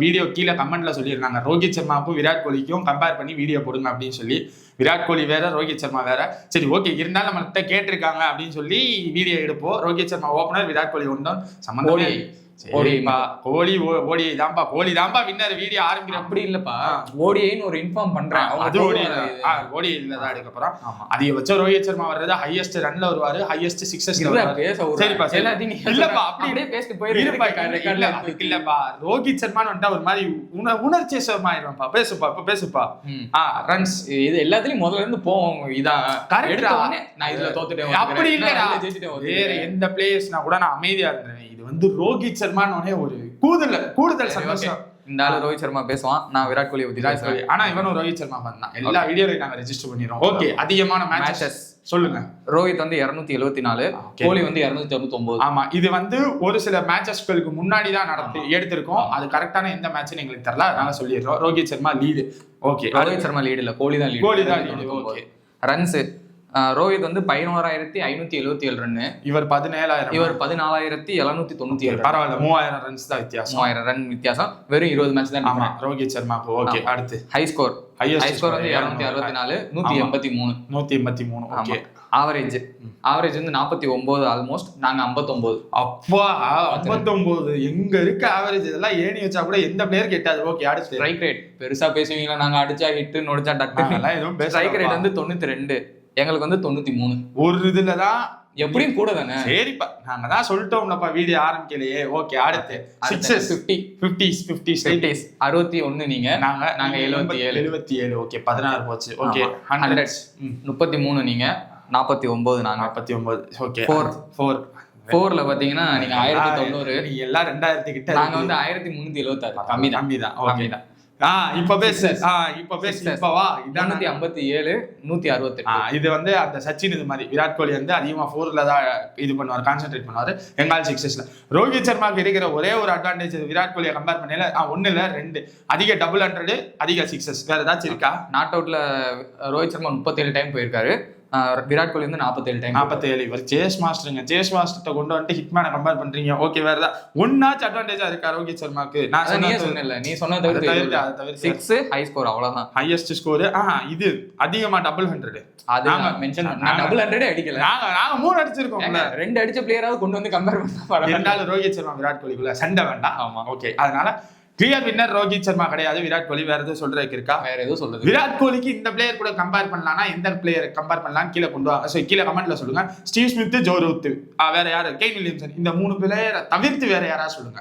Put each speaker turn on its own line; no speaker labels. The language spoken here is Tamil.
வீடியோ கீழே கமெண்ட்ல சொல்லியிருந்தாங்க ரோஹித் சர்மாவுக்கும் விராட் கோலிக்கும் கம்பேர் பண்ணி வீடியோ போடுங்க அப்படின்னு சொல்லி. விராட் கோலி வேற ரோஹித் சர்மா வேற. சரி ஓகே, இருந்தாலும் நம்மள்கிட்ட கேட்டிருக்காங்க அப்படின்னு சொல்லி வீடியோ எடுப்போம். ரோஹித் சர்மா ஓபனர், விராட் கோலி ஒன்றும் சம்பந்தமே. சரிப்பா, கோலி ஓடி தான்ப்பா, கோலி தான்ப்பா வின்னர். வீடியோ ஆரம்பிக்கிற
அப்படி இல்லப்பா, ஓடின்னு ஒரு இன்ஃபார்ம் பண்றேன்.
அது ஓடி இல்லதான். அதுக்கப்புறம் அதிகபட்சம் ரோஹித் சர்மா வர்றது ஹையஸ்ட் ரன்ல வருவாரு, ஹையஸ்ட் சிக்ஸஸ்ல வருவாரு. சரிப்பா, இல்லப்பா அப்படியே பேசிட்டு போயிருப்பா. இல்லப்பா, ரோஹித் சர்மான்னு வந்துட்டா ஒரு மாதிரி உணர்ச்சி சமாயிருப்பா. பேசுப்பா, இப்ப பேசுப்பா. ரன்ஸ்
இது எல்லாத்துலயும் முதல்ல இருந்து போவோம். இதான்
கரெக்டா.
நான் இதுல தோத்துட்டேன்
அப்படி இல்லடா, வேற எந்த பிளேயர்ஸ்னா கூட நான் அமைதியா இருந்தேன். இது வந்து ரோஹித் சர்மான்னு ஒரு கூடுதல் சந்தோஷம்.
இந்த ஆளு ரோஹித் சர்மா பேசுவான், நான் விராட் கோலியை பத்தி பேசுவேன்.
ஆனா இவனும் ரோஹித் சர்மா தான். எல்லா வீடியோலையும் நாங்க ரெஜிஸ்டர் பண்ணிடுறோம். ஓகே, அதிகமான மேட்சஸ் சொல்லுங்க.
ரோஹித் வந்து 274, கோலி வந்து 299.
ஆமா, இது வந்து ஒரு சில மேட்சஸ்களுக்கு முன்னாடி தான் எடுத்திருக்கோம். அது கரெக்டான எந்த மேட்ச்னு எங்களுக்கு தெரியல, அதனால சொல்லிடுறோம். Rohit Sharma lead. Okay,
Rohit Sharma lead இல்ல, கோலி தான் லீடு. ஓகே, ரன்ஸ் ரோஹித் வந்து 11,577 ரன்னு,
இவர் 17,000,
இவர் 14,797.
பரவாயில்ல, 3000 ரன்ஸ் தான் வித்தியாசம்.
3000 ரன் வித்தியாசம். வெறும் 20 மேட்ச் தான்.
ஆமா, ரோஹித் சர்மாக்கு. ஓகே, அடுத்து
ஹை ஸ்கோர் வந்து 264, 183.
183. ஓகே,
ஆவரேஜ் வந்து 49 ஆல்மோஸ்ட். நாங்க 59.
அப்பா 59 எங்க இருக்கு ஆவரேஜ்? இதெல்லாம் ஏணி வச்சா கூட எந்த பிளேயர் கேட்டாது. ஓகே, அடுத்து
ஸ்ட்ரைக் ரேட். பெருசா பேசுவீங்களா, நாங்க அடிச்சா ஹிட், நொடிச்சா டக்கு. ஸ்ட்ரைக் ரேட் வந்து 92, எங்களுக்கு வந்து 93. ஒரு
இதுலதான்
எப்படியும் கூட தானே.
சரிப்பா, நாங்க தான் சொல்லிட்டோம்லப்பா வீடியோ ஆரம்பிக்கலையே. ஓகே, அடுத்து
50s 61. நீங்க நாங்க 77.
ஓகே, 16 போச்சு. ஓகே,
100 33. நீங்க 49, நாங்க
49. ஓகே,
4ல பாத்தீங்கன்னா நீங்க 1090.
நீங்க எல்லாம் 2000 கிட்ட,
நாங்க வந்து 1376. கம்மி தான்.
இப்ப பேசு. இப்ப வா.
257, 168.
இது வந்து அந்த சச்சின் இது மாதிரி. விராட் கோலி வந்து அதிகமா 4ல தான் இது பண்ணுவார், கான்சென்ட்ரேட் பண்ணுவாரு. எங்கால் 6ஸ்ல. ரோஹித் சர்மாக்கு இருக்கிற ஒரே ஒரு அட்வான்டேஜ் விராட் கோலியை கம்பேர் பண்ணல, 1 இல்ல 2 அதிக டபுள் 100, அதிக 6s. வேற ஏதாச்சும் இருக்கா?
நாட் அவுட்ல ரோஹித் சர்மா 37 டைம் போயிருக்காரு, விராட் கோலி வந்து 47 டைம்.
47. இவர் சேஸ் மாஸ்டர்ட்ட கொண்டு வந்துட்டு ஹிட்மேனை கம்பேர் பண்றீங்க. ஓகே, வேற ஏதாவது ஒன்னாச்சும் அட்வான்டேஜா இருக்கா ரோஹித் சர்மாக்கு?
நான் சொன்னேன்ல, நீ சொன்னது 6 ஹை ஸ்கோர், அவ்வளவுதான்.
Highest score. இது அதிகமா டபுள் 100.
அது நான் மென்ஷன் பண்ணேன். டபுள் 100 அடிக்கல,
நாங்க 3 அடிச்சிருக்கோம்.
2 அடிச்ச பிளேயராவது கொண்டு வந்து கம்பேர் பண்ணா.
இருந்தாலும் ரோஹித் சர்மா விராட் கோலிக்குள்ள சண்டை வேண்டாம். ஆமா, ஓகே. அதனால கிளியர் வின்னர் ரோஹித் சர்மா கிடையாது, விராட் கோலி. வேற எதுவும் சொல்றதுக்கு இருக்கா?
வேற எதுவும் சொல்றது.
விராட் கோலிக்கு இந்த பிளேயர் கூட கம்பேர் பண்ணலாம்னா எந்த பிளேயர் கம்பேர் பண்ணலாம் கீழே கொண்டு வாங்க. கீழே கமெண்ட்ல சொல்லுங்க. ஸ்டீவ் ஸ்மித், ஜோ ரூத், வேற யாரு, கெய்ன் வில்லியம்சன், இந்த 3 பிளேயரை தவிர்த்து வேற யாரா சொல்லுங்க.